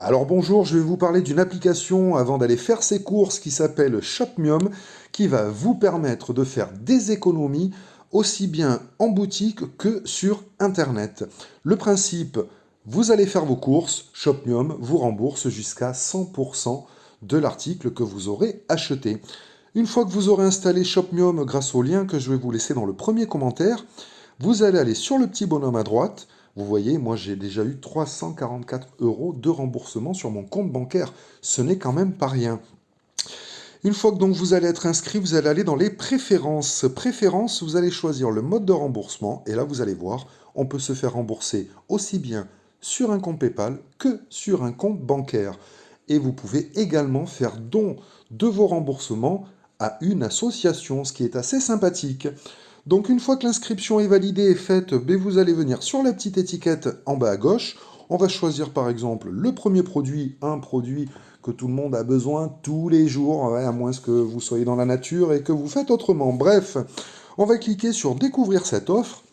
Alors bonjour, je vais vous parler d'une application avant d'aller faire ses courses qui s'appelle Shopmium, qui va vous permettre de faire des économies aussi bien en boutique que sur Internet. Le principe, vous allez faire vos courses, Shopmium vous rembourse jusqu'à 100% de l'article que vous aurez acheté. Une fois que vous aurez installé Shopmium grâce au lien que je vais vous laisser dans le premier commentaire, vous allez aller sur le petit bonhomme à droite. Vous voyez, moi j'ai déjà eu 344 euros de remboursement sur mon compte bancaire. Ce n'est quand même pas rien. Une fois que donc vous allez être inscrit, vous allez aller dans les préférences. Préférences, vous allez choisir le mode de remboursement. Et là, vous allez voir, on peut se faire rembourser aussi bien sur un compte PayPal que sur un compte bancaire. Et vous pouvez également faire don de vos remboursements à une association, ce qui est assez sympathique. Donc une fois que l'inscription est validée et faite, vous allez venir sur la petite étiquette en bas à gauche. On va choisir par exemple le premier produit, un produit que tout le monde a besoin tous les jours, ouais, à moins que vous soyez dans la nature et que vous faites autrement. Bref, on va cliquer sur découvrir cette offre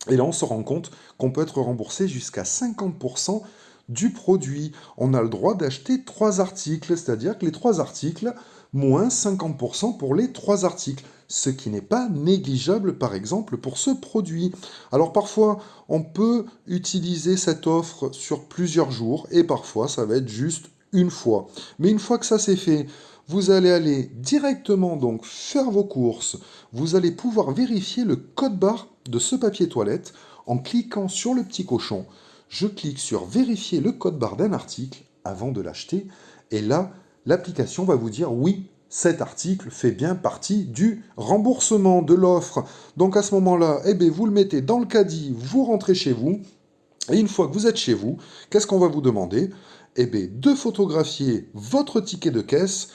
et là on se rend compte qu'on peut être remboursé jusqu'à 50% du produit. On a le droit d'acheter 3 articles, c'est-à-dire que les 3 articles, moins 50% pour les 3 articles, ce qui n'est pas négligeable par exemple pour ce produit. Alors parfois, on peut utiliser cette offre sur plusieurs jours et parfois ça va être juste une fois. Mais une fois que ça c'est fait, vous allez aller directement donc faire vos courses. Vous allez pouvoir vérifier le code barre de ce papier toilette en cliquant sur le petit cochon. Je clique sur vérifier le code barre d'un article avant de l'acheter et là, l'application va vous dire oui, cet article fait bien partie du remboursement de l'offre. Donc à ce moment-là, vous le mettez dans le caddie, vous rentrez chez vous. Et une fois que vous êtes chez vous, qu'est-ce qu'on va vous demander? De photographier votre ticket de caisse.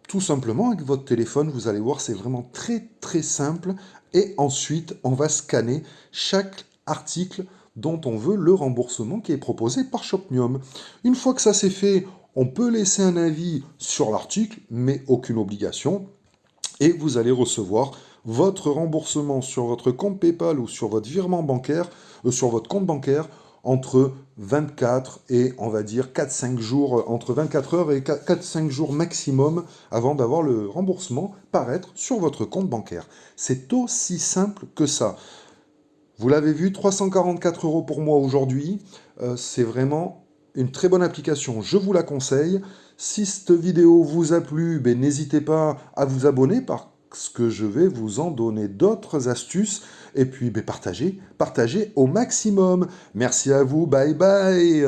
Tout simplement avec votre téléphone, vous allez voir, c'est vraiment très très simple. Et ensuite, on va scanner chaque article dont on veut le remboursement qui est proposé par Shopmium. Une fois que ça c'est fait, on peut laisser un avis sur l'article, mais aucune obligation. Et vous allez recevoir votre remboursement sur votre compte PayPal ou sur votre virement bancaire, sur votre compte bancaire, entre 24 et on va dire 4-5 jours, entre 24 heures et 4-5 jours maximum avant d'avoir le remboursement paraître sur votre compte bancaire. C'est aussi simple que ça. Vous l'avez vu, 344 euros pour moi aujourd'hui. C'est vraiment une très bonne application. Je vous la conseille. Si cette vidéo vous a plu, n'hésitez pas à vous abonner parce que je vais vous en donner d'autres astuces. Et puis partagez au maximum. Merci à vous. Bye bye.